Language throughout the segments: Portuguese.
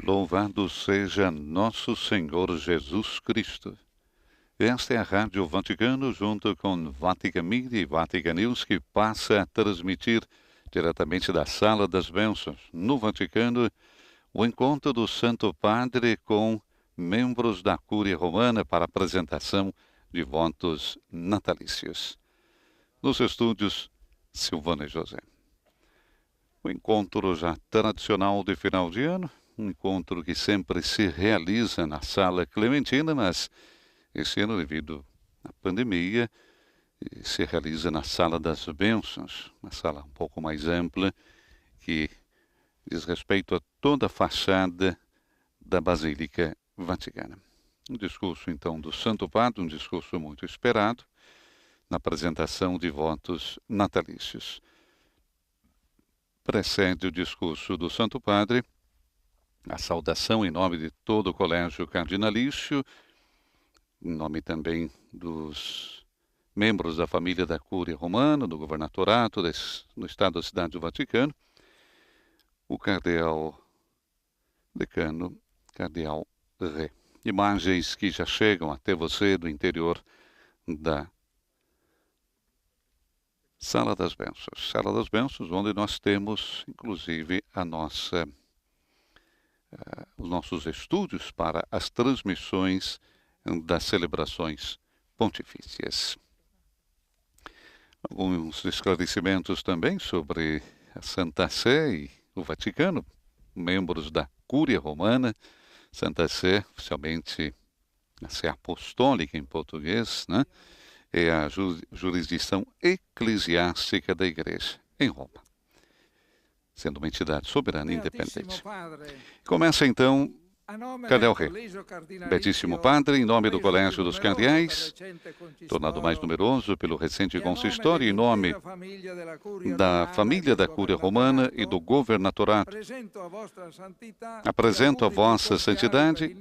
Louvado seja nosso Senhor Jesus Cristo. Esta é a Rádio Vaticano, junto com Vatican Media e Vatican News, que passa a transmitir diretamente da Sala das Bênçãos, no Vaticano, o encontro do Santo Padre com membros da Cúria Romana para apresentação de votos natalícios. Nos estúdios, Silvana e José. O encontro já tradicional de final de ano, um encontro que sempre se realiza na Sala Clementina, mas esse ano, devido à pandemia, se realiza na Sala das Bênçãos, uma sala um pouco mais ampla, que diz respeito a toda a fachada da Basílica Vaticana. Um discurso, então, do Santo Padre, um discurso muito esperado, na apresentação de votos natalícios. Precede o discurso do Santo Padre a saudação em nome de todo o Colégio Cardinalício, em nome também dos membros da família da Cúria Romana, do Governadorato no Estado da Cidade do Vaticano, o Cardeal Decano, Cardeal Ré. Imagens que já chegam até você do interior da Sala das Bênçãos. Sala das Bênçãos, onde nós temos, inclusive, os nossos estúdios para as transmissões das celebrações pontifícias. Alguns esclarecimentos também sobre a Santa Sé e o Vaticano, membros da Cúria Romana. Santa Sé, oficialmente a Sé Apostólica em português, né? É a jurisdição eclesiástica da Igreja em Roma, sendo uma entidade soberana e independente. Começa então Cardeal Ré. Beatíssimo Padre, em nome do Colégio dos Cardeais, tornado mais numeroso pelo recente consistório, em nome da família da Cúria Romana e do Governadorato, apresento a Vossa Santidade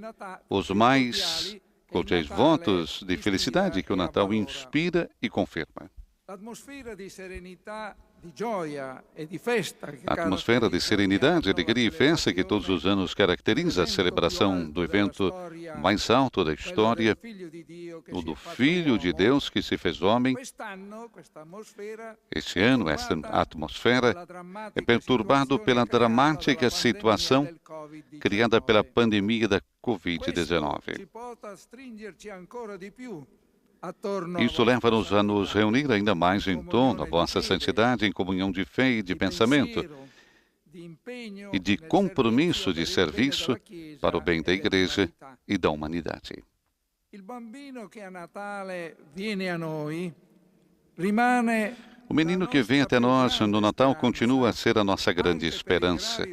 os mais cordiais votos de felicidade que o Natal inspira e confirma. A atmosfera de serenidade, alegria e festa que todos os anos caracteriza a celebração do evento mais alto da história, o do Filho de Deus que se fez homem. Este ano, esta atmosfera é perturbada pela dramática situação criada pela pandemia da Covid-19. Isso leva-nos a nos reunir ainda mais em torno da Vossa Santidade, em comunhão de fé e de pensamento, e de compromisso de serviço para o bem da Igreja e da humanidade. O menino que vem até nós no Natal continua a ser a nossa grande esperança.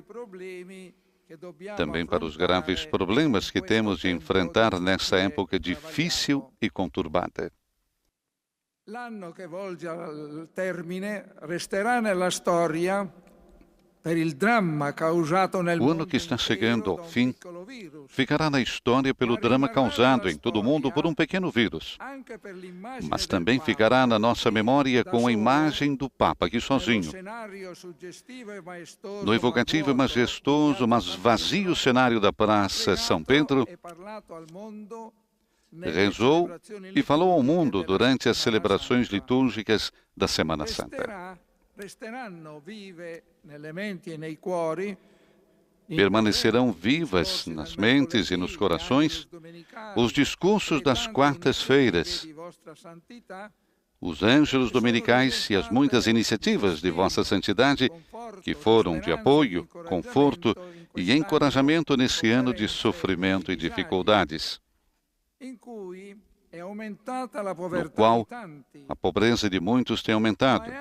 Também para os graves problemas que temos de enfrentar nessa época difícil e conturbada. L'anno che volge al termine resterà nella storia per il dramma causato nel mundo. O ano que está chegando ao fim ficará na história pelo drama causado em todo o mundo por um pequeno vírus. Mas também ficará na nossa memória com a imagem do Papa aqui sozinho, no evocativo e majestoso, mas vazio cenário da Praça São Pedro. Rezou e falou ao mundo durante as celebrações litúrgicas da Semana Santa. Permanecerão vivas nas mentes e nos corações os discursos das quartas-feiras, os ângelos dominicais e as muitas iniciativas de Vossa Santidade que foram de apoio, conforto e encorajamento nesse ano de sofrimento e dificuldades, no qual a pobreza de muitos tem aumentado,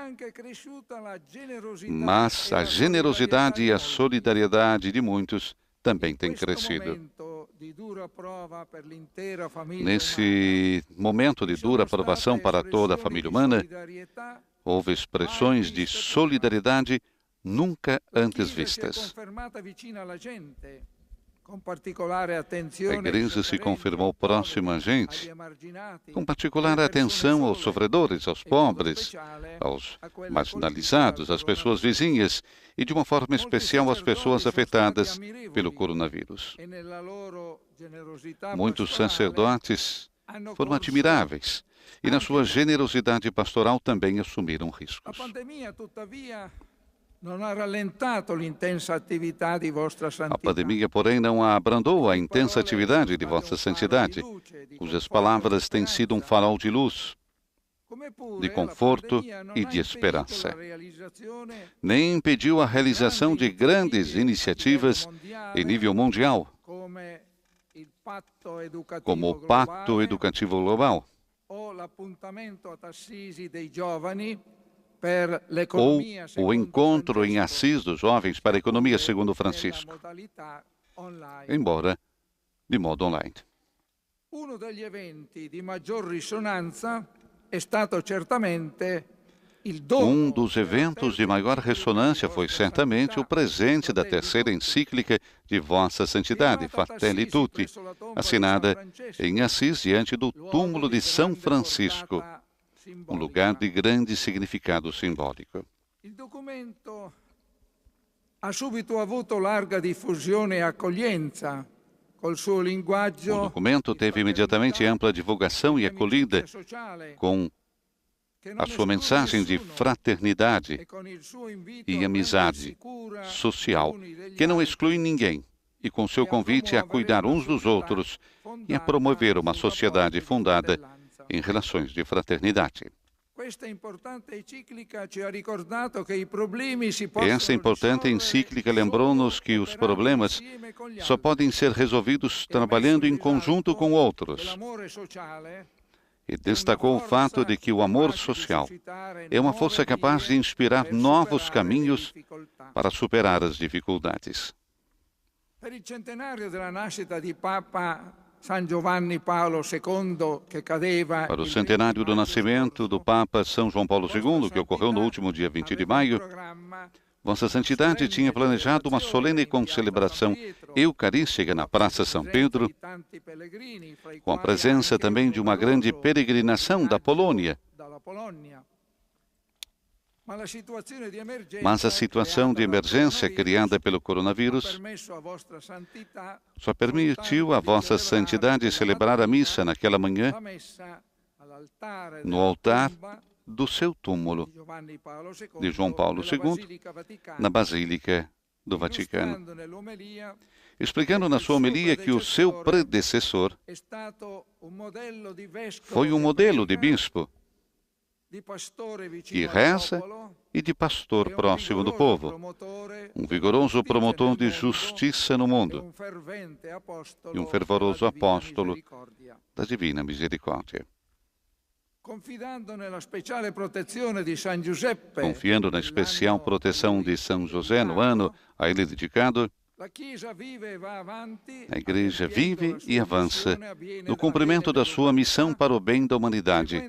mas a generosidade e a solidariedade de muitos também tem crescido. Nesse momento de dura provação para toda a família humana, houve expressões de solidariedade nunca antes vistas. A igreja se confirmou próxima a gente, com particular atenção aos sofredores, aos pobres, aos marginalizados, às pessoas vizinhas e, de uma forma especial, às pessoas afetadas pelo coronavírus. Muitos sacerdotes foram admiráveis e, na sua generosidade pastoral, também assumiram riscos. A pandemia, porém, não abrandou a intensa atividade de Vossa Santidade, cujas palavras têm sido um farol de luz, de conforto e de esperança. Nem impediu a realização de grandes iniciativas em nível mundial, como o Pacto Educativo Global, ou o encontro em Assis dos jovens para a economia segundo Francisco, embora de modo online. Uno degli eventi di maggior risonanza è stato certamente il dono. Um dos eventos de maior ressonância foi certamente o presente da terceira encíclica de Vossa Santidade, Fratelli Tutti, assinada em Assis diante do túmulo de São Francisco, um lugar de grande significado simbólico. Il documento ha subito avuto larga diffusione e accoglienza. O documento teve imediatamente ampla divulgação e acolhida, com a sua mensagem de fraternidade e amizade social, que não exclui ninguém, e com seu convite a cuidar uns dos outros e a promover uma sociedade fundada em relações de fraternidade. Essa importante encíclica lembrou-nos que os problemas só podem ser resolvidos trabalhando em conjunto com outros. E destacou o fato de que o amor social é uma força capaz de inspirar novos caminhos para superar as dificuldades. Per il centenario della nascita di Papa San Giovanni Paolo II, que cadeva para o centenário do nascimento do Papa São João Paulo II, que ocorreu no último dia 20 de maio, Vossa Santidade tinha planejado uma solene concelebração eucarística na Praça São Pedro, com a presença também de uma grande peregrinação da Polônia. Mas a situação de emergência criada pelo coronavírus só permitiu a Vossa Santidade celebrar a missa naquela manhã no altar do seu túmulo de João Paulo II, na Basílica do Vaticano, explicando na sua homilia que o seu predecessor foi um modelo de bispo, que reza e de pastor próximo do povo, um vigoroso promotor de justiça no mundo e um fervoroso apóstolo da Divina Misericórdia. Confiando na especial proteção de São José no ano a ele dedicado, a Igreja vive e avança no cumprimento da sua missão para o bem da humanidade,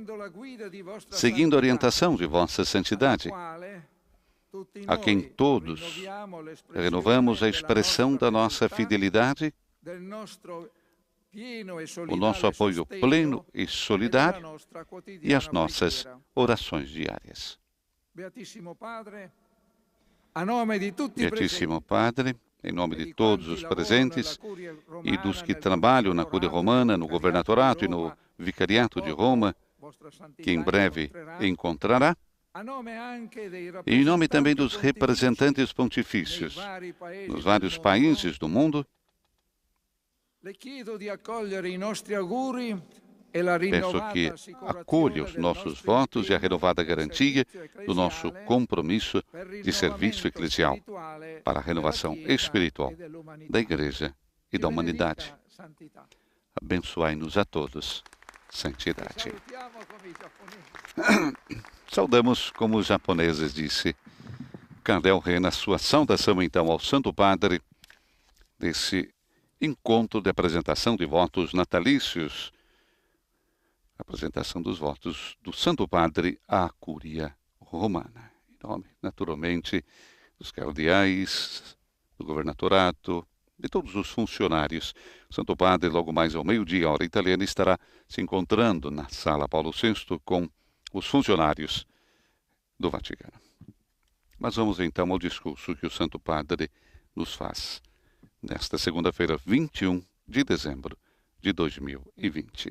seguindo a orientação de Vossa Santidade, a quem todos renovamos a expressão da nossa fidelidade, o nosso apoio pleno e solidário e as nossas orações diárias. Beatíssimo Padre, em nome de todos os presentes e dos que trabalham na Cúria Romana, no Governatorato e no Vicariato de Roma, que em breve encontrará, e em nome também dos representantes pontifícios nos vários países do mundo, peço que acolha os nossos votos e a renovada garantia do nosso compromisso de serviço eclesial para a renovação espiritual da Igreja e da humanidade. Abençoai-nos a todos, santidade. Saudamos, como os japoneses disse, Cardel Rena, sua saudação então ao Santo Padre desse encontro de apresentação de votos natalícios, apresentação dos votos do Santo Padre à Cúria Romana. Em nome, naturalmente, dos cardeais, do Governatorato, de todos os funcionários. O Santo Padre, logo mais ao meio-dia, hora italiana, estará se encontrando na Sala Paulo VI com os funcionários do Vaticano. Mas vamos então ao discurso que o Santo Padre nos faz nesta segunda-feira, 21 de dezembro de 2020.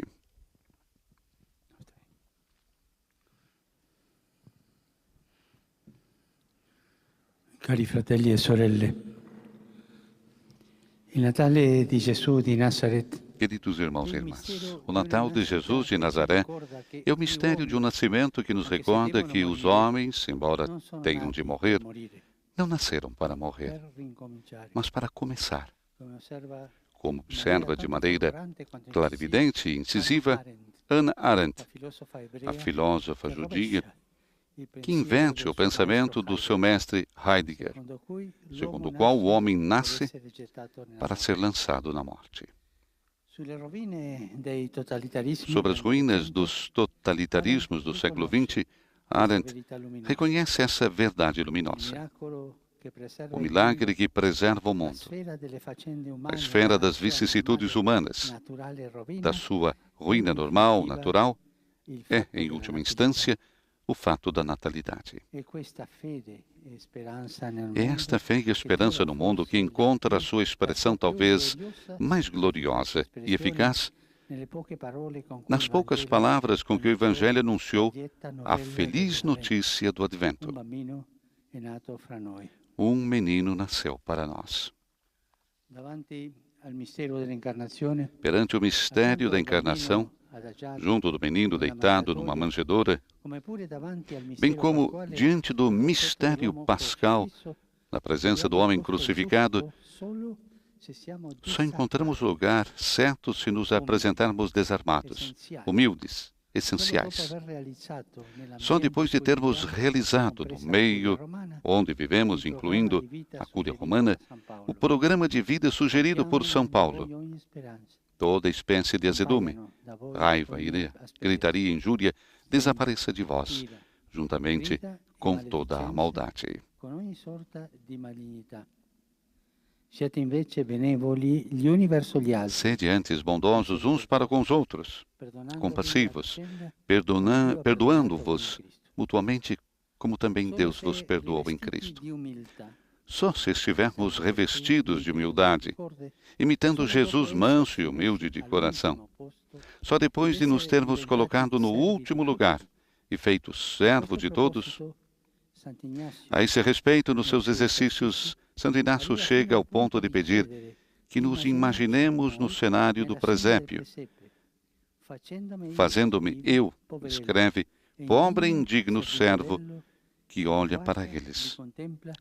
Cari fratelli e sorelle, il Natale di Gesù di Nazareth. Queridos irmãos e irmãs, o Natal de Jesus de Nazaré é o mistério de um nascimento que nos recorda que os homens, embora tenham de morrer, não nasceram para morrer, mas para começar. Como observa de maneira clarividente e incisiva Hannah Arendt, a filósofa judia, que inverte o pensamento do seu mestre Heidegger, segundo o qual o homem nasce para ser lançado na morte. Sobre as ruínas dos totalitarismos do século XX, Arendt reconhece essa verdade luminosa. O milagre que preserva o mundo, a esfera das vicissitudes humanas, da sua ruína normal, natural, é, em última instância, o fato da natalidade. É esta fé e esperança no mundo que encontra a sua expressão talvez mais gloriosa e eficaz nas poucas palavras com que o Evangelho anunciou a feliz notícia do Advento. Um menino nasceu para nós. Perante o mistério da encarnação, junto do menino deitado numa manjedoura, bem como diante do mistério pascal, na presença do homem crucificado, só encontramos lugar certo se nos apresentarmos desarmados, humildes, essenciais. Só depois de termos realizado no meio onde vivemos, incluindo a Cúria Romana, o programa de vida sugerido por São Paulo, toda espécie de azedume, raiva, ira, gritaria e injúria desapareça de vós, juntamente com toda a maldade. Sede antes bondosos uns para com os outros, compassivos, perdoando-vos mutuamente, como também Deus vos perdoou em Cristo. Só se estivermos revestidos de humildade, imitando Jesus manso e humilde de coração, só depois de nos termos colocado no último lugar e feito servo de todos, a esse respeito, nos seus exercícios, Santo Inácio chega ao ponto de pedir que nos imaginemos no cenário do presépio, fazendo-me eu, escreve, pobre e indigno servo, que olha para eles,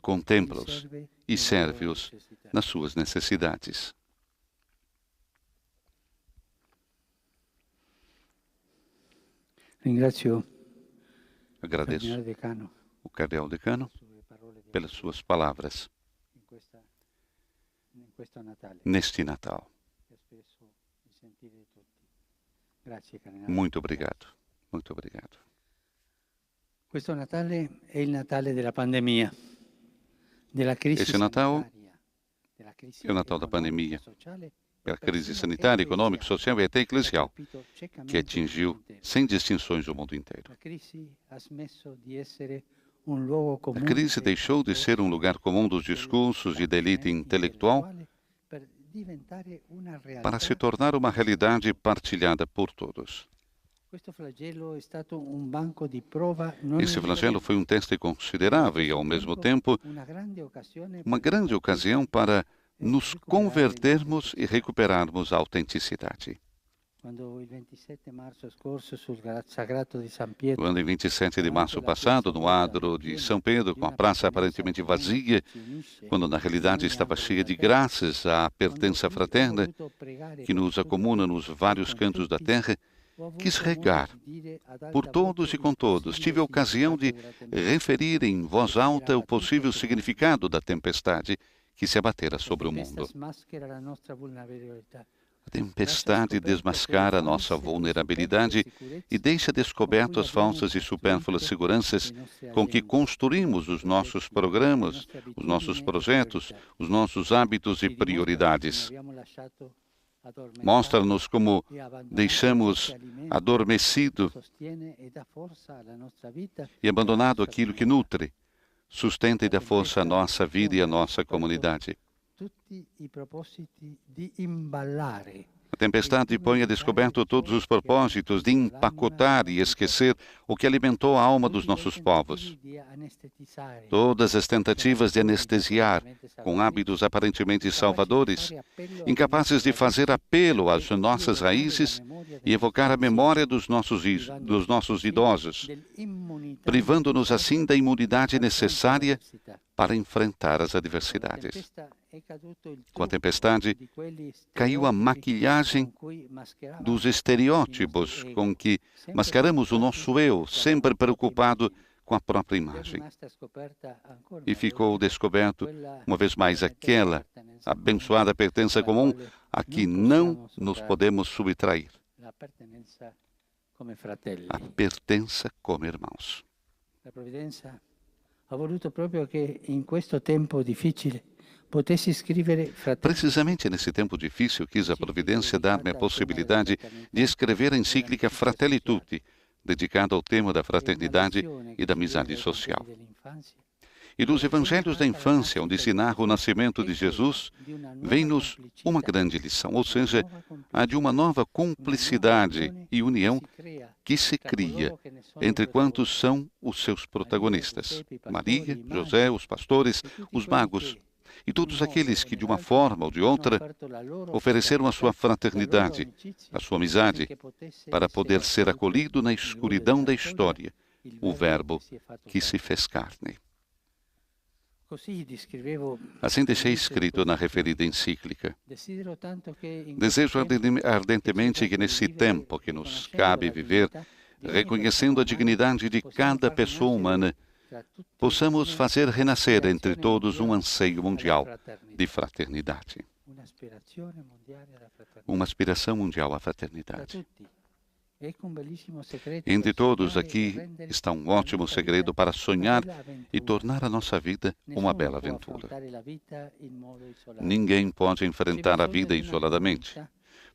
contempla-os e serve-os nas suas necessidades. Agradeço o Cardeal Decano pelas suas palavras neste Natal. Muito obrigado. Muito obrigado. Questo Natale è il Natale della pandemia, della crisi Esse Natal sanitaria, é o Natal da pandemia, pela crise sanitária, econômica, social e até eclesial, que atingiu sem distinções o mundo inteiro. A crise deixou de ser um lugar comum dos discursos e da elite intelectual para se tornar uma realidade partilhada por todos. Esse flagelo foi um teste considerável e, ao mesmo tempo, uma grande ocasião para nos convertermos e recuperarmos a autenticidade. Quando, em 27 de março passado, no adro de São Pedro, com a praça aparentemente vazia, quando na realidade estava cheia de graças à pertença fraterna que nos acomuna nos vários cantos da terra, quis regar por todos e com todos. Tive a ocasião de referir em voz alta o possível significado da tempestade que se abatera sobre o mundo. A tempestade desmascara a nossa vulnerabilidade e deixa descoberto as falsas e supérfluas seguranças com que construímos os nossos programas, os nossos projetos, os nossos hábitos e prioridades. Mostra-nos como deixamos adormecido e abandonado aquilo que nutre, sustenta e dá força à nossa vida e à nossa comunidade. A tempestade põe a descoberto todos os propósitos de empacotar e esquecer o que alimentou a alma dos nossos povos. Todas as tentativas de anestesiar, com hábitos aparentemente salvadores, incapazes de fazer apelo às nossas raízes e evocar a memória dos nossos idosos, privando-nos assim da imunidade necessária para enfrentar as adversidades. Com a tempestade, caiu a maquilhagem dos estereótipos com que mascaramos o nosso eu, sempre preocupado com a própria imagem. E ficou descoberto, uma vez mais, aquela abençoada pertença comum a que não nos podemos subtrair. A pertença como irmãos. La Provvidenza ha voluto proprio che in questo tempo difficile potessi scrivere fratelli. Precisamente nesse tempo difícil, quis a Providência dar-me a possibilidade de escrever a encíclica Fratelli Tutti, dedicada ao tema da fraternidade e da amizade social. E dos evangelhos da infância, onde se narra o nascimento de Jesus, vem-nos uma grande lição, ou seja, a de uma nova cumplicidade e união que se cria entre quantos são os seus protagonistas: Maria, José, os pastores, os magos e todos aqueles que, de uma forma ou de outra, ofereceram a sua fraternidade, a sua amizade, para poder ser acolhido na escuridão da história, o Verbo que se fez carne. Assim deixei escrito na referida encíclica. Desejo ardentemente que nesse tempo que nos cabe viver, reconhecendo a dignidade de cada pessoa humana, possamos fazer renascer entre todos um anseio mundial de fraternidade. Uma aspiração mundial à fraternidade. Entre todos aqui está um ótimo segredo para sonhar e tornar a nossa vida uma bela aventura. Ninguém pode enfrentar a vida isoladamente.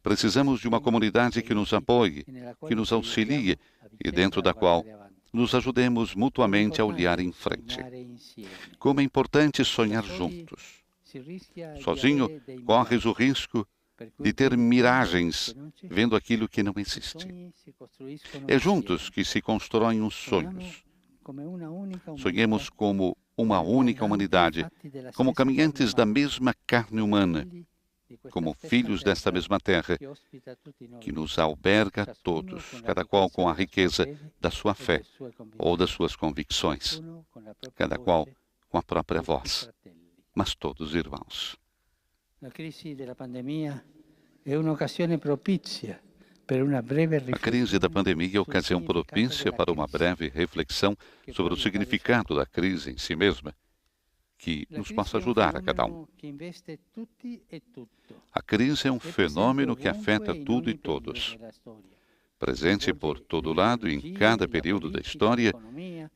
Precisamos de uma comunidade que nos apoie, que nos auxilie e dentro da qual nos ajudemos mutuamente a olhar em frente. Como é importante sonhar juntos. Sozinho, corres o risco de ter miragens, vendo aquilo que não existe. É juntos que se constroem os sonhos. Sonhemos como uma única humanidade, como caminhantes da mesma carne humana, como filhos desta mesma terra, que nos alberga a todos, cada qual com a riqueza da sua fé ou das suas convicções, cada qual com a própria voz, mas todos irmãos. A crise da pandemia é uma ocasião propícia para uma breve reflexão. A crise da pandemia é ocasião propícia para uma breve reflexão sobre o significado da crise em si mesma, que nos possa ajudar a cada um. A crise é um fenômeno que afeta tudo e todos. Presente por todo lado e em cada período da história,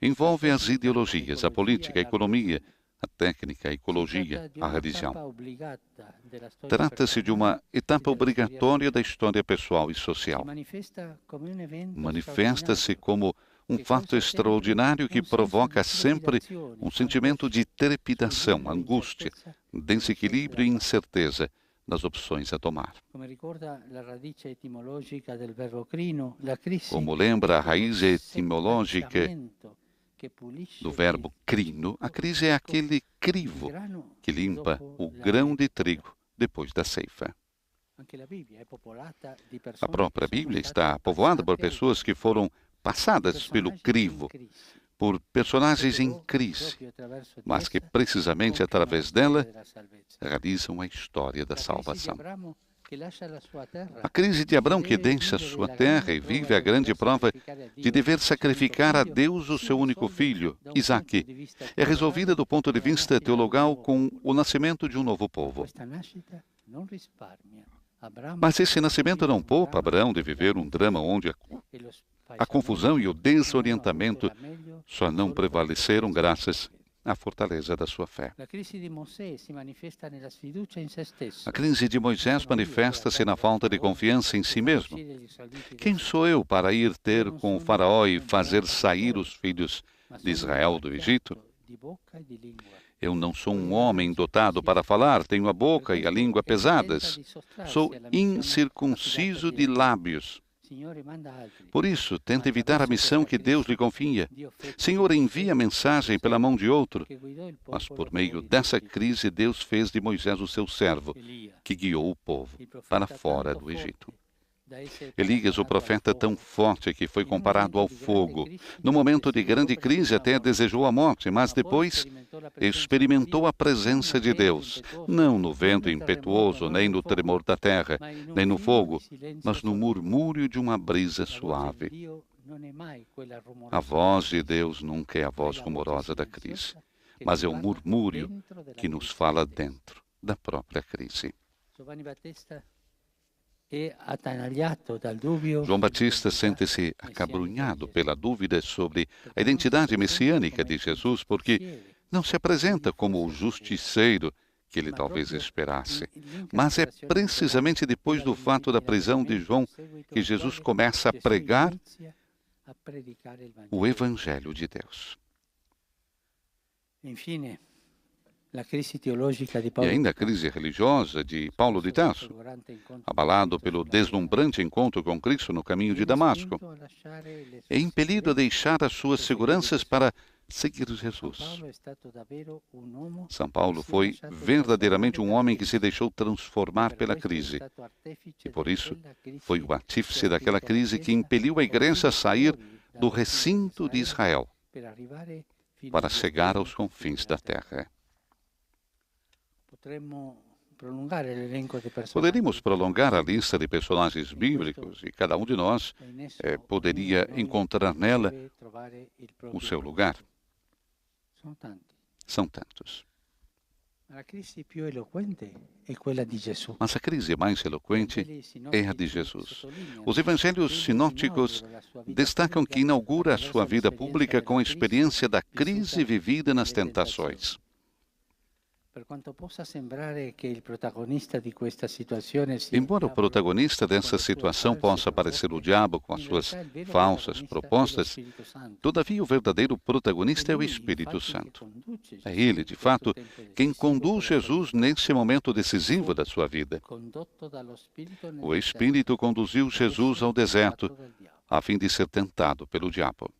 envolve as ideologias, a política, a economia, a técnica, a ecologia, a religião. Trata-se de uma etapa obrigatória da história pessoal e social. Manifesta-se como um fato extraordinário que provoca sempre um sentimento de trepidação, angústia, desequilíbrio e incerteza nas opções a tomar. Como lembra a raiz etimológica do verbo crino, a crise é aquele crivo que limpa o grão de trigo depois da ceifa. A própria Bíblia está povoada por pessoas que foram passadas pelo crivo, por personagens em crise, mas que precisamente através dela realizam a história da salvação. A crise de Abrão, que deixa sua terra e vive a grande prova de dever sacrificar a Deus o seu único filho, Isaque, é resolvida do ponto de vista teologal com o nascimento de um novo povo. Mas esse nascimento não poupa Abraão de viver um drama onde a confusão e o desorientamento só não prevaleceram graças à fortaleza da sua fé. A crise de Moisés manifesta-se na falta de confiança em si mesmo. Quem sou eu para ir ter com o faraó e fazer sair os filhos de Israel do Egito? Eu não sou um homem dotado para falar, tenho a boca e a língua pesadas. Sou incircunciso de lábios. Por isso, tenta evitar a missão que Deus lhe confia. Senhor, envia a mensagem pela mão de outro. Mas por meio dessa crise, Deus fez de Moisés o seu servo, que guiou o povo para fora do Egito. Elias, o profeta tão forte que foi comparado ao fogo. No momento de grande crise até desejou a morte, mas depois experimentou a presença de Deus, não no vento impetuoso, nem no tremor da terra, nem no fogo, mas no murmúrio de uma brisa suave. A voz de Deus nunca é a voz rumorosa da crise, mas é o murmúrio que nos fala dentro da própria crise. João Batista sente-se acabrunhado pela dúvida sobre a identidade messiânica de Jesus, porque não se apresenta como o justiceiro que ele talvez esperasse. Mas é precisamente depois do fato da prisão de João que Jesus começa a pregar o Evangelho de Deus. E ainda a crise religiosa de Paulo de Tarso, abalado pelo deslumbrante encontro com Cristo no caminho de Damasco, é impelido a deixar as suas seguranças para seguir Jesus. São Paulo foi verdadeiramente um homem que se deixou transformar pela crise. E por isso foi o artífice daquela crise que impeliu a igreja a sair do recinto de Israel para chegar aos confins da terra. Poderíamos prolongar a lista de personagens bíblicos e cada um de nós poderia encontrar nela o seu lugar. São tantos. Mas a crise mais eloquente é a de Jesus. Os evangelhos sinóticos destacam que inaugura a sua vida pública com a experiência da crise vivida nas tentações. Embora o protagonista dessa situação possa parecer o diabo com as suas falsas propostas, todavia o verdadeiro protagonista é o Espírito Santo. É ele, de fato, quem conduz Jesus nesse momento decisivo da sua vida. O Espírito conduziu Jesus ao deserto a fim de ser tentado pelo diabo.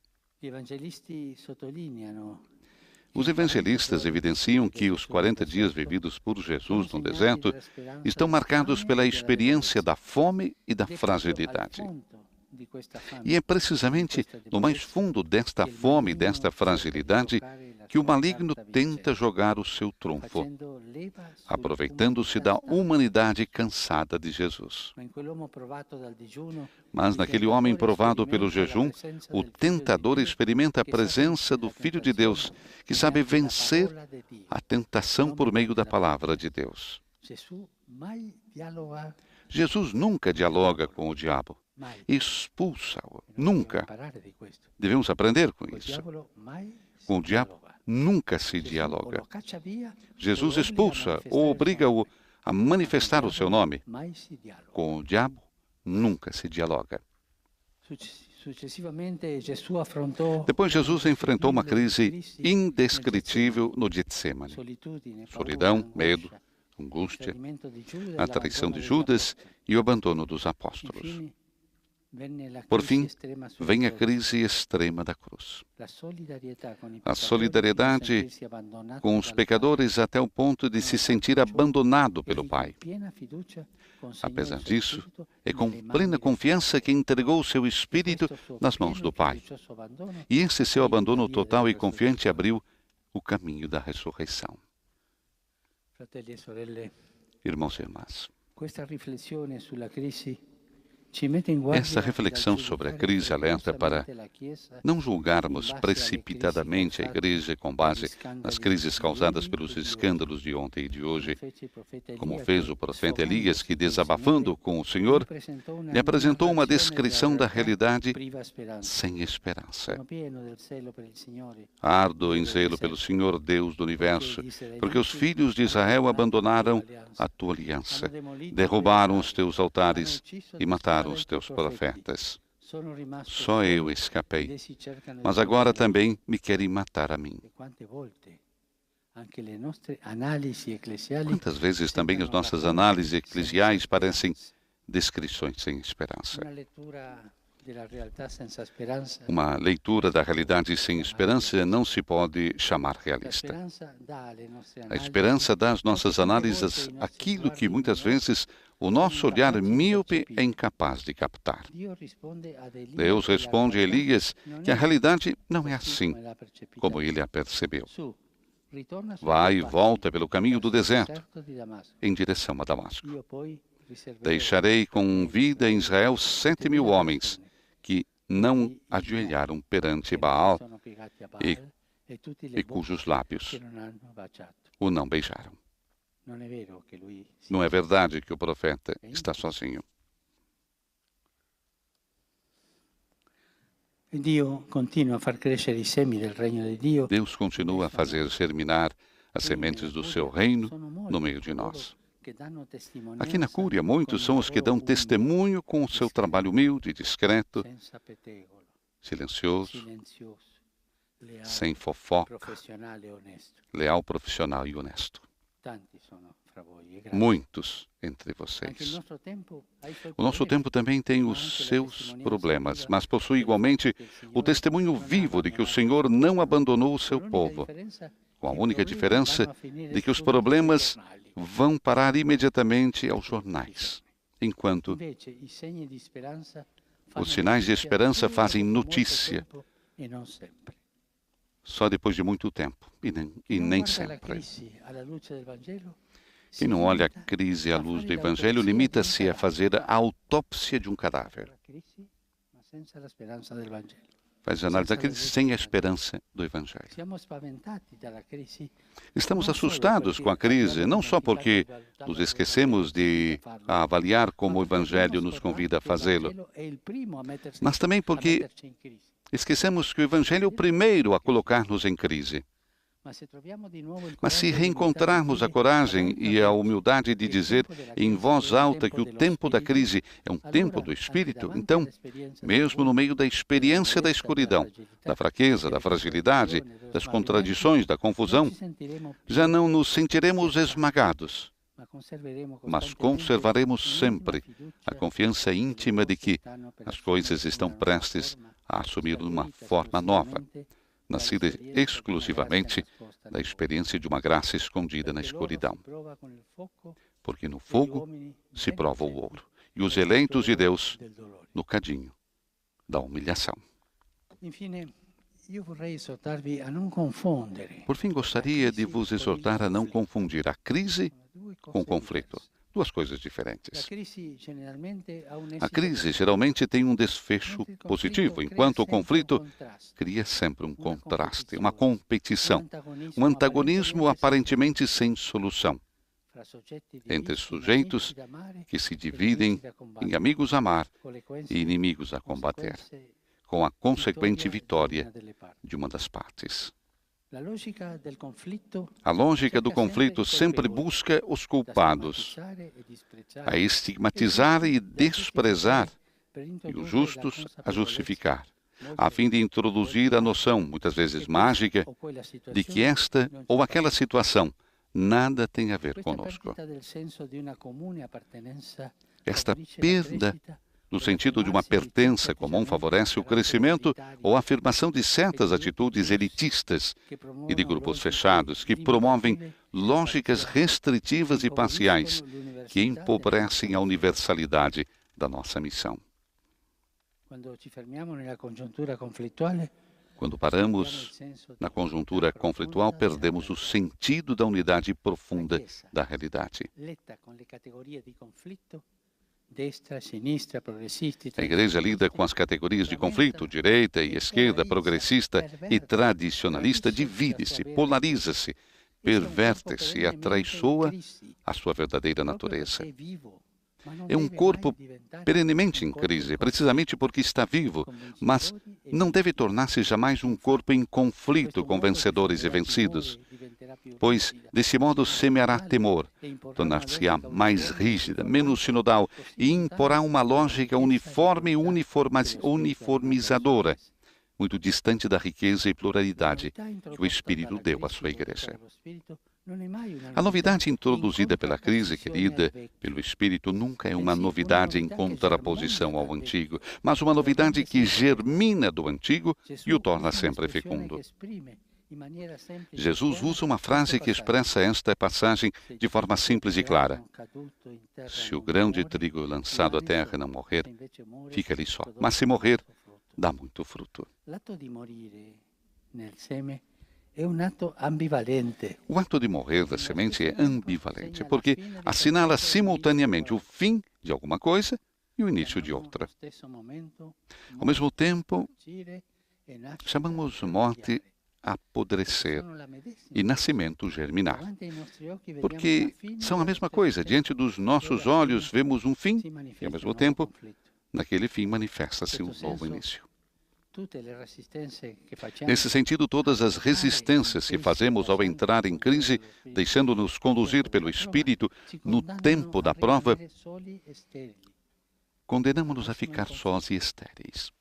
Os evangelistas evidenciam que os 40 dias vividos por Jesus no deserto estão marcados pela experiência da fome e da fragilidade. E é precisamente no mais fundo desta fome e desta fragilidade que o maligno tenta jogar o seu trunfo, aproveitando-se da humanidade cansada de Jesus. Mas naquele homem provado pelo jejum, o tentador experimenta a presença do Filho de Deus, que sabe vencer a tentação por meio da palavra de Deus. Jesus nunca dialoga com o diabo, expulsa-o, nunca. Devemos aprender com isso. Com o diabo nunca se dialoga. Jesus expulsa ou obriga-o a manifestar o seu nome. Com o diabo nunca se dialoga. Depois Jesus enfrentou uma crise indescritível no Getsemane. Solidão, medo, angústia, a traição de Judas e o abandono dos apóstolos. Por fim, vem a crise extrema da cruz. A solidariedade com os pecadores até o ponto de se sentir abandonado pelo Pai. Apesar disso, é com plena confiança que entregou o seu espírito nas mãos do Pai. E esse seu abandono total e confiante abriu o caminho da ressurreição. Irmãos e irmãs, Esta reflexão sobre a crise alerta para não julgarmos precipitadamente a Igreja com base nas crises causadas pelos escândalos de ontem e de hoje, como fez o profeta Elias, que, desabafando com o Senhor, lhe apresentou uma descrição da realidade sem esperança. Ardo em zelo pelo Senhor, Deus do Universo, porque os filhos de Israel abandonaram a tua aliança, derrubaram os teus altares e mataram os teus profetas. Só eu escapei, mas agora também me querem matar a mim. Quantas vezes também as nossas análises eclesiais parecem descrições sem esperança. Uma leitura da realidade sem esperança não se pode chamar realista. A esperança dá às nossas análises aquilo que muitas vezes o nosso olhar míope é incapaz de captar. Deus responde a Elias que a realidade não é assim como ele a percebeu. Vai e volta pelo caminho do deserto, em direção a Damasco. Deixarei com vida em Israel 7.000 homens que não ajoelharam perante Baal e cujos lábios o não beijaram. Não é verdade que o profeta está sozinho. Deus continua a fazer germinar as sementes do seu reino no meio de nós. Aqui na Cúria, muitos são os que dão testemunho com o seu trabalho humilde, discreto, silencioso, sem fofoca, leal, profissional e honesto. Muitos entre vocês. O nosso tempo também tem os seus problemas, mas possui igualmente o testemunho vivo de que o Senhor não abandonou o seu povo, com a única diferença de que os problemas vão parar imediatamente aos jornais, enquanto os sinais de esperança fazem notícia só depois de muito tempo, e nem sempre. Quem não olha a crise à luz do Evangelho limita-se a fazer a autópsia de um cadáver. Faz análise da crise sem a esperança do Evangelho. Estamos assustados com a crise, não só porque nos esquecemos de avaliar como o Evangelho nos convida a fazê-lo, mas também porque esquecemos que o Evangelho é o primeiro a colocar-nos em crise. Mas se reencontrarmos a coragem e a humildade de dizer em voz alta que o tempo da crise é um tempo do Espírito, então, mesmo no meio da experiência da escuridão, da fraqueza, da fragilidade, das contradições, da confusão, já não nos sentiremos esmagados, mas conservaremos sempre a confiança íntima de que as coisas estão prestes a assumir uma forma nova, nascida exclusivamente da experiência de uma graça escondida na escuridão. Porque no fogo se prova o ouro, e os eleitos de Deus no cadinho da humilhação. Por fim, gostaria de vos exortar a não confundir a crise com o conflito. Duas coisas diferentes. A crise geralmente tem um desfecho positivo, enquanto o conflito cria sempre um contraste, uma competição, um antagonismo aparentemente sem solução entre sujeitos que se dividem em amigos a amar e inimigos a combater, com a consequente vitória de uma das partes. A lógica do conflito sempre busca os culpados, a estigmatizar e desprezar, e os justos a justificar, a fim de introduzir a noção, muitas vezes mágica, de que esta ou aquela situação nada tem a ver conosco. Esta perda no sentido de uma pertença comum favorece o crescimento ou a afirmação de certas atitudes elitistas e de grupos fechados que promovem lógicas restritivas e parciais que empobrecem a universalidade da nossa missão. Quando paramos na conjuntura conflitual, perdemos o sentido da unidade profunda da realidade. destra, sinistra, progressista. A igreja lida com as categorias de conflito, direita e esquerda, progressista e tradicionalista, divide-se, polariza-se, perverte-se e atraiçoa a sua verdadeira natureza. É um corpo perenemente em crise, precisamente porque está vivo, mas não deve tornar-se jamais um corpo em conflito com vencedores e vencidos, pois desse modo semeará temor, tornar-se-á mais rígida, menos sinodal e imporá uma lógica uniforme e uniformizadora, muito distante da riqueza e pluralidade que o Espírito deu à sua igreja. A novidade introduzida pela crise, querida, pelo Espírito, nunca é uma novidade em contraposição ao antigo, mas uma novidade que germina do antigo e o torna sempre fecundo. Jesus usa uma frase que expressa esta passagem de forma simples e clara. Se o grão de trigo lançado à terra não morrer, fica ali só. Mas se morrer, dá muito fruto. O ato de morrer da semente é ambivalente, porque assinala simultaneamente o fim de alguma coisa e o início de outra. Ao mesmo tempo, chamamos morte apodrecer e nascimento germinar, porque são a mesma coisa. Diante dos nossos olhos vemos um fim e, ao mesmo tempo, naquele fim manifesta-se um novo início. Nesse sentido, todas as resistências que fazemos ao entrar em crise, deixando-nos conduzir pelo Espírito no tempo da prova, condenamos-nos a ficar sós e estéreis.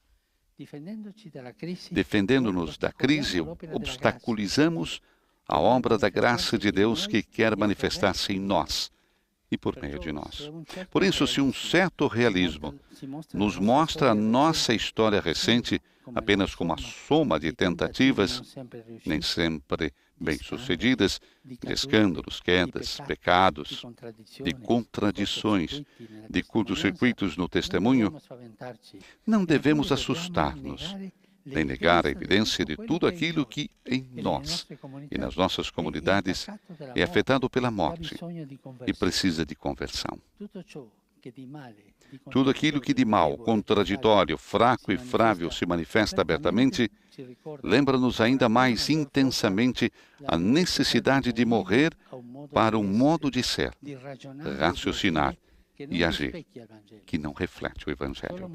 Defendendo-nos da crise, obstaculizamos a obra da graça de Deus que quer manifestar-se em nós e por meio de nós. Por isso, se um certo realismo nos mostra a nossa história recente apenas como a soma de tentativas, nem sempre bem-sucedidas, de escândalos, quedas, pecados, de contradições, de curtos-circuitos no testemunho, não devemos assustar-nos, nem negar a evidência de tudo aquilo que em nós e nas nossas comunidades é afetado pela morte e precisa de conversão. Tudo aquilo que de mal, contraditório, fraco e frágil se manifesta abertamente, lembra-nos ainda mais intensamente a necessidade de morrer para um modo de ser, raciocinar e agir, que não reflete o Evangelho.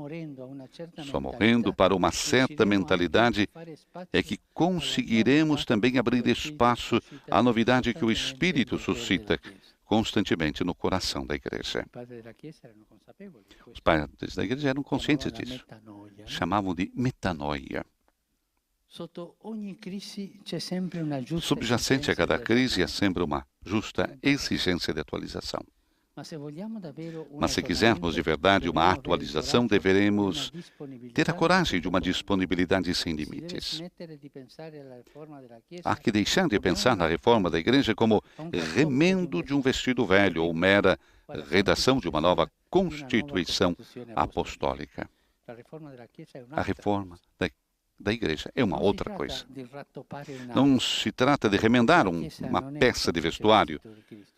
Só morrendo para uma certa mentalidade é que conseguiremos também abrir espaço à novidade que o Espírito suscita constantemente no coração da igreja. Os padres da igreja eram conscientes disso. Chamavam de metanoia. Subjacente a cada crise é sempre uma justa exigência de atualização. Mas se quisermos de verdade uma atualização, deveremos ter a coragem de uma disponibilidade sem limites. Há que deixar de pensar na reforma da igreja como remendo de um vestido velho ou mera redação de uma nova constituição apostólica. A reforma da igreja é uma outra coisa. Não se trata de remendar uma peça de vestuário,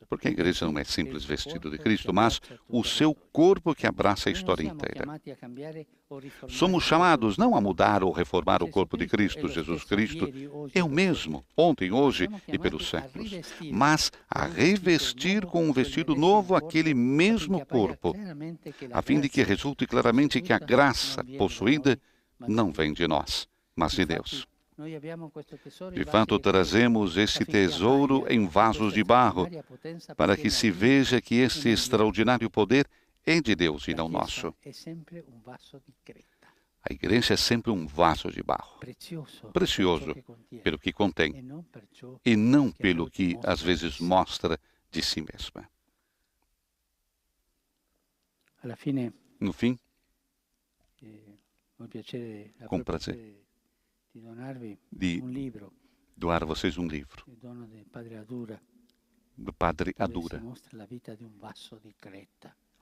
porque a igreja não é simples vestido de Cristo, mas o seu corpo que abraça a história inteira. Somos chamados não a mudar ou reformar o corpo de Cristo. Jesus Cristo é o mesmo, ontem, hoje e pelos séculos, mas a revestir com um vestido novo aquele mesmo corpo, a fim de que resulte claramente que a graça possuída não vem de nós, mas de Deus. De fato, trazemos esse tesouro em vasos de barro, para que se veja que este extraordinário poder é de Deus e não nosso. A igreja é sempre um vaso de barro, precioso pelo que contém, e não pelo que às vezes mostra de si mesma. No fim, com prazer de doar a vocês um livro do Padre Adura,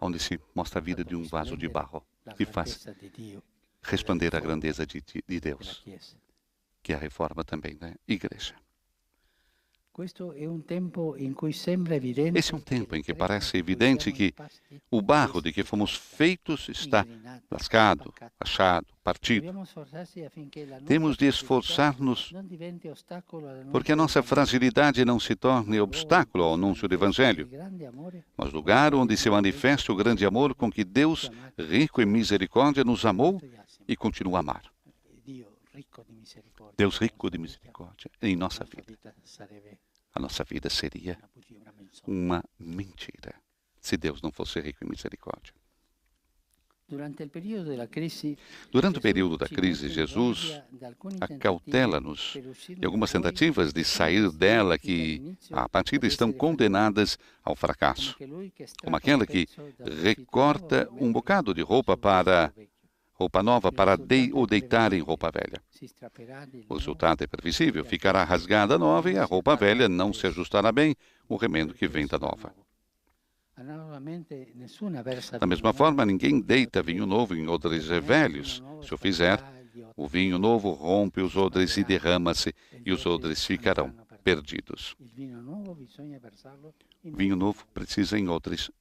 onde se mostra a vida de um vaso de barro que faz resplandecer a grandeza de Deus, que é a reforma também da igreja. Esse é um tempo em que parece evidente que o barro de que fomos feitos está lascado, rachado, partido. Temos de esforçar-nos porque a nossa fragilidade não se torne obstáculo ao anúncio do Evangelho, mas lugar onde se manifeste o grande amor com que Deus, rico em misericórdia, nos amou e continua a amar. Deus rico de misericórdia em nossa vida. A nossa vida seria uma mentira se Deus não fosse rico em misericórdia. Durante o período da crise, Jesus acautela-nos de algumas tentativas de sair dela que, à partida, estão condenadas ao fracasso, como aquela que recorta um bocado de roupa nova para o deitar em roupa velha. O resultado é previsível, ficará rasgada a nova e a roupa velha não se ajustará bem o remendo que vem da nova. Da mesma forma, ninguém deita vinho novo em odres velhos. Se o fizer, o vinho novo rompe os odres e derrama-se, e os odres ficarão perdidos. O vinho novo precisa em odres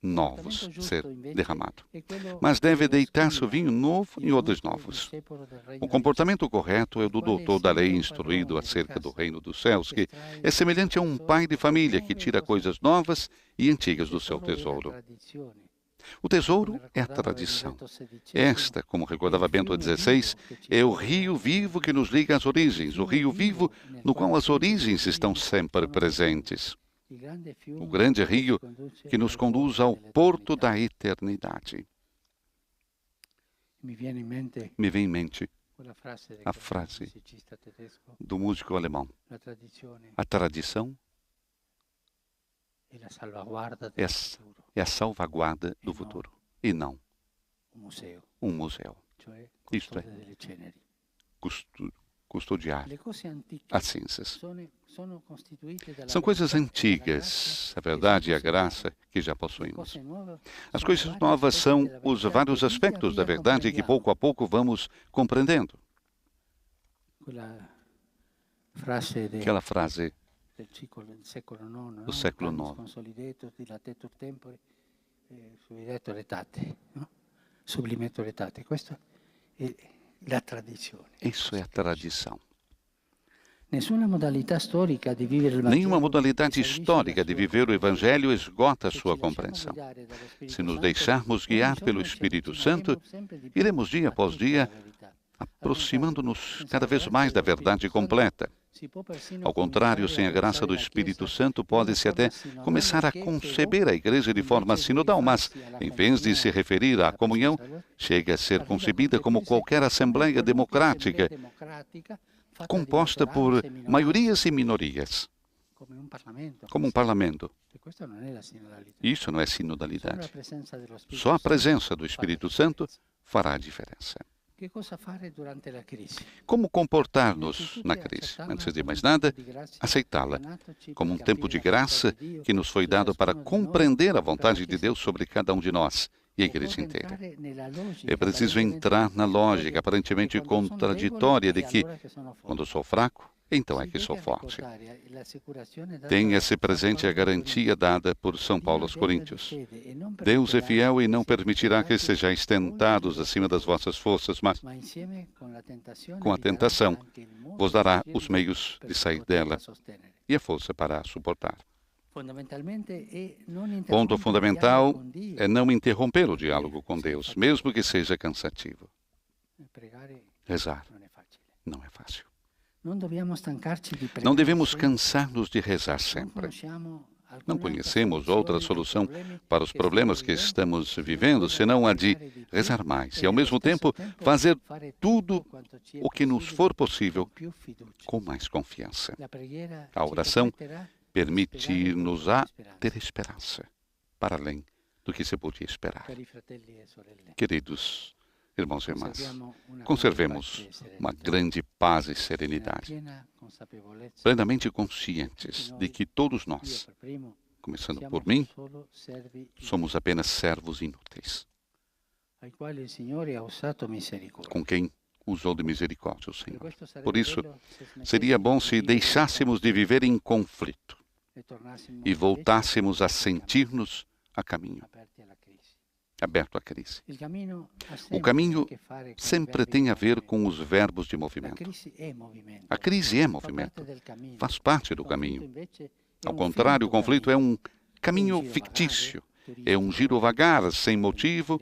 novos ser derramado. Mas deve deitar-se o vinho novo em odres novos. O comportamento correto é o do doutor da lei instruído acerca do reino dos céus, que é semelhante a um pai de família que tira coisas novas e antigas do seu tesouro. O tesouro é a tradição. Esta, como recordava Bento XVI, é o rio vivo que nos liga às origens, o rio vivo no qual as origens estão sempre presentes. O grande rio que nos conduz ao porto da eternidade. Me vem em mente a frase do músico alemão: a tradição é a salvaguarda do futuro, e não um museu. Isto é, custodiar as cinzas. São coisas antigas, a verdade e a graça que já possuímos. As coisas novas são os vários aspectos da verdade que pouco a pouco vamos compreendendo. Aquela frase do século IX. Isso é a tradição. Nenhuma modalidade histórica de viver o Evangelho esgota a sua compreensão. Se nos deixarmos guiar pelo Espírito Santo, iremos dia após dia aproximando-nos cada vez mais da verdade completa. Ao contrário, sem a graça do Espírito Santo, pode-se até começar a conceber a Igreja de forma sinodal, mas, em vez de se referir à comunhão, chega a ser concebida como qualquer assembleia democrática, composta por maiorias e minorias, como um parlamento. Isso não é sinodalidade. Só a presença do Espírito Santo fará a diferença. Como comportar-nos na crise? Antes de mais nada, aceitá-la como um tempo de graça que nos foi dado para compreender a vontade de Deus sobre cada um de nós e a igreja inteira. É preciso entrar na lógica aparentemente contraditória de que, quando sou fraco, então é que sou forte. Tenha-se presente a garantia dada por São Paulo aos Coríntios. Deus é fiel e não permitirá que sejais tentados acima das vossas forças, mas, com a tentação, vos dará os meios de sair dela e a força para a suportar. Ponto fundamental é não interromper o diálogo com Deus, mesmo que seja cansativo. Rezar não é fácil. Não devemos cansar-nos de rezar sempre. Não conhecemos outra solução para os problemas que estamos vivendo, senão a de rezar mais e, ao mesmo tempo, fazer tudo o que nos for possível com mais confiança. A oração permite-nos ter esperança, para além do que se podia esperar. Queridos irmãos e irmãs, conservemos uma grande paz e serenidade, plenamente conscientes de que todos nós, começando por mim, somos apenas servos inúteis, com quem usou de misericórdia o Senhor. Por isso, seria bom se deixássemos de viver em conflito e voltássemos a sentir-nos a caminho, aberto à crise. O caminho sempre tem a ver com os verbos de movimento. A crise é movimento, faz parte do caminho. Ao contrário, o conflito é um caminho fictício, é um giro vagar, sem motivo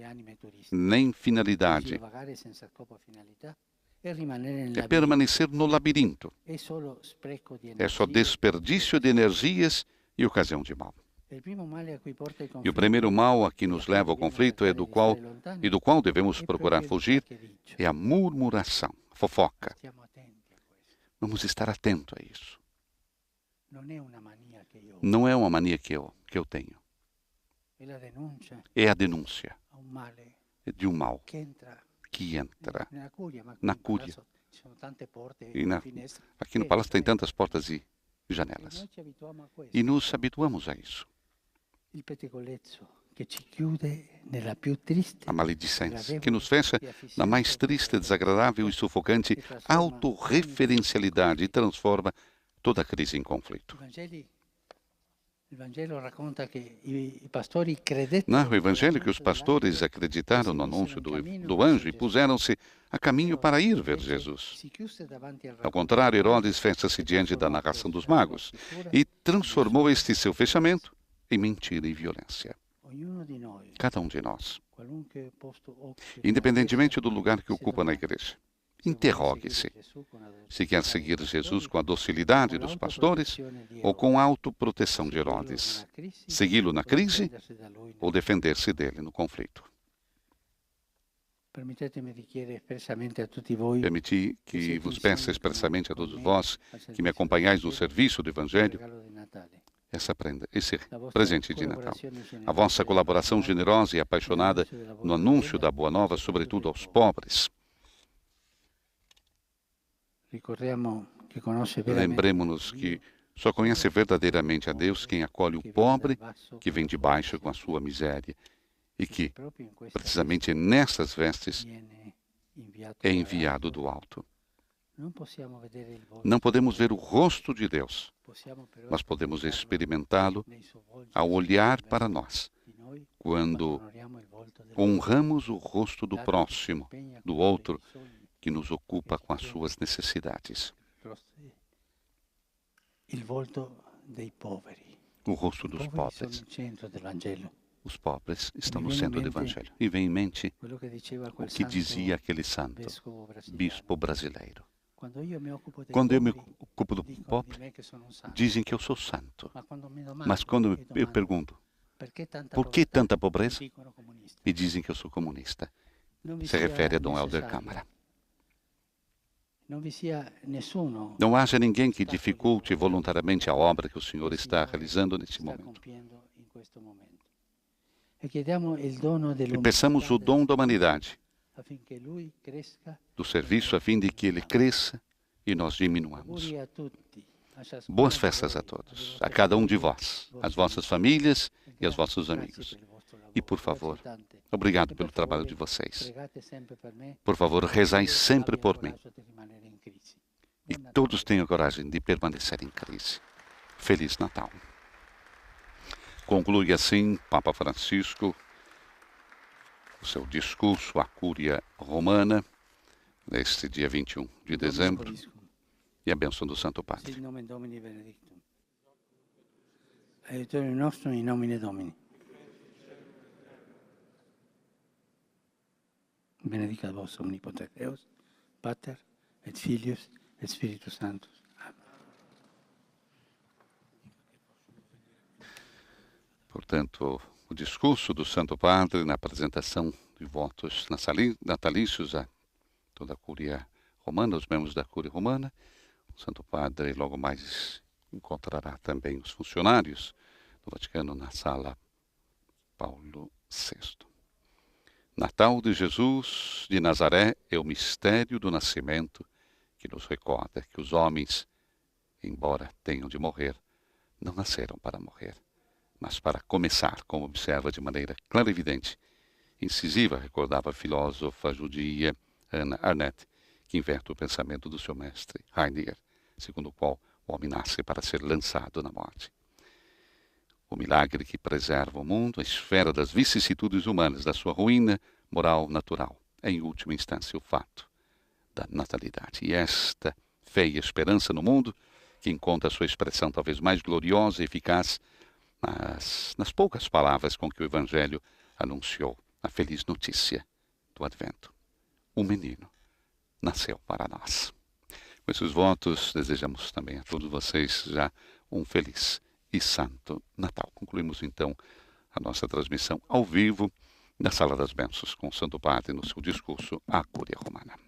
nem finalidade. É permanecer no labirinto. É só desperdício de energias e ocasião de mal. E o primeiro mal a que nos leva ao conflito e do qual devemos procurar fugir é a murmuração, a fofoca. Vamos estar atentos a isso. Não é uma mania que eu tenho. É a denúncia de um mal que entra na cúria. E aqui no palácio tem tantas portas e janelas. E nos habituamos a isso. A maledicência que nos fecha na mais triste, desagradável e sufocante autorreferencialidade e transforma toda a crise em conflito. Narra o Evangelho que os pastores acreditaram no anúncio do anjo e puseram-se a caminho para ir ver Jesus. Ao contrário, Herodes fecha-se diante da narração dos magos e transformou este seu fechamento em mentira e violência. Cada um de nós, independentemente do lugar que ocupa na igreja, interrogue-se se quer seguir Jesus com a docilidade dos pastores ou com a autoproteção de Herodes, segui-lo na crise ou defender-se dele no conflito. Permiti que vos peça expressamente a todos vós que me acompanhais no serviço do Evangelho esse presente de Natal. A vossa colaboração generosa e apaixonada no anúncio da Boa Nova, sobretudo aos pobres. Lembremos-nos que só conhece verdadeiramente a Deus quem acolhe o pobre que vem de baixo com a sua miséria e que, precisamente nessas vestes, é enviado do alto. Não podemos ver o rosto de Deus, mas podemos experimentá-lo ao olhar para nós, quando honramos o rosto do próximo, do outro, que nos ocupa com as suas necessidades. O rosto dos pobres. Os pobres estão no centro do Evangelho. E vem em mente o que dizia aquele santo, bispo brasileiro. Quando eu me ocupo do pobre, dizem que eu sou santo. Mas quando eu pergunto, por que tanta pobreza? E dizem que eu sou comunista. Se refere a Dom Helder Câmara. Não haja ninguém que dificulte voluntariamente a obra que o Senhor está realizando neste momento. E peçamos o dom da humanidade, do serviço a fim de que ele cresça e nós diminuamos. Boas festas a todos, a cada um de vós, às vossas famílias e aos vossos amigos. E, por favor, obrigado pelo trabalho de vocês. Por favor, rezai sempre por mim. E todos tenham coragem de permanecer em crise. Feliz Natal. Conclui assim Papa Francisco o seu discurso à Cúria Romana, neste dia 21 de dezembro, e a bênção do Santo Padre. Sit nomen Domini benedictum. Aiutorium nostrum in nomine Domini. Benedicat vos omnipotens Deus, Pater et Filius et Spiritus Sanctus. Amen. Portanto, o discurso do Santo Padre na apresentação de votos natalícios a toda a Cúria Romana, os membros da Cúria Romana. O Santo Padre logo mais encontrará também os funcionários do Vaticano na sala Paulo VI. Natal de Jesus de Nazaré é o mistério do nascimento que nos recorda que os homens, embora tenham de morrer, não nasceram para morrer, mas para começar, como observa de maneira clara e evidente, incisiva, recordava a filósofa judia Hannah Arendt, que inverte o pensamento do seu mestre, Heidegger, segundo o qual o homem nasce para ser lançado na morte. O milagre que preserva o mundo, a esfera das vicissitudes humanas, da sua ruína moral natural, é em última instância o fato da natalidade. E esta fé e esperança no mundo, que encontra a sua expressão talvez mais gloriosa e eficaz nas poucas palavras com que o Evangelho anunciou a feliz notícia do Advento. Um menino nasceu para nós. Com esses votos, desejamos também a todos vocês já um feliz e santo Natal. Concluímos então a nossa transmissão ao vivo da Sala das Bênçãos com o Santo Padre no seu discurso à Cúria Romana.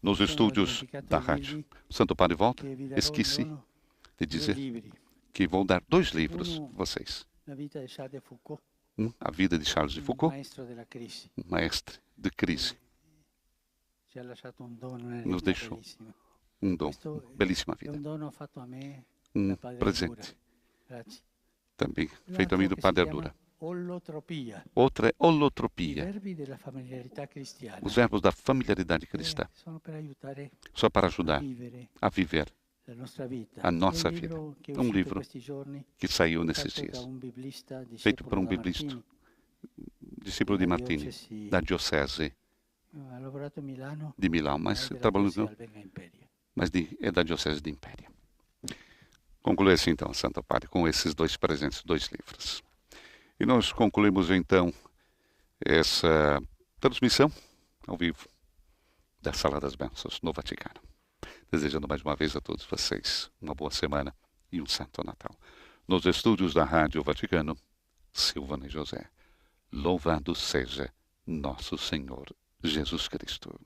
Nos estúdios da rádio, o Santo Padre volta. Esqueci de dizer que vou dar 2 livros a vocês. A vida de Charles de Foucault, um mestre de crise. Nos deixou um dom, belíssima vida. Um presente, também feito a mim do Padre Ardura. Outra é holotropia. Os verbos da familiaridade cristã. Só para ajudar a viver a nossa vida. Um livro que saiu nesses dias, feito por um biblista, discípulo de Martini, da Diocese de Milão, mas trabalhou é da Diocese de Impéria. Conclui assim então, Santo Padre, com esses 2 presentes, 2 livros. E nós concluímos então essa transmissão ao vivo da Sala das Bênçãos no Vaticano. Desejando mais uma vez a todos vocês uma boa semana e um Santo Natal. Nos estúdios da Rádio Vaticano, Silvana e José. Louvado seja nosso Senhor Jesus Cristo.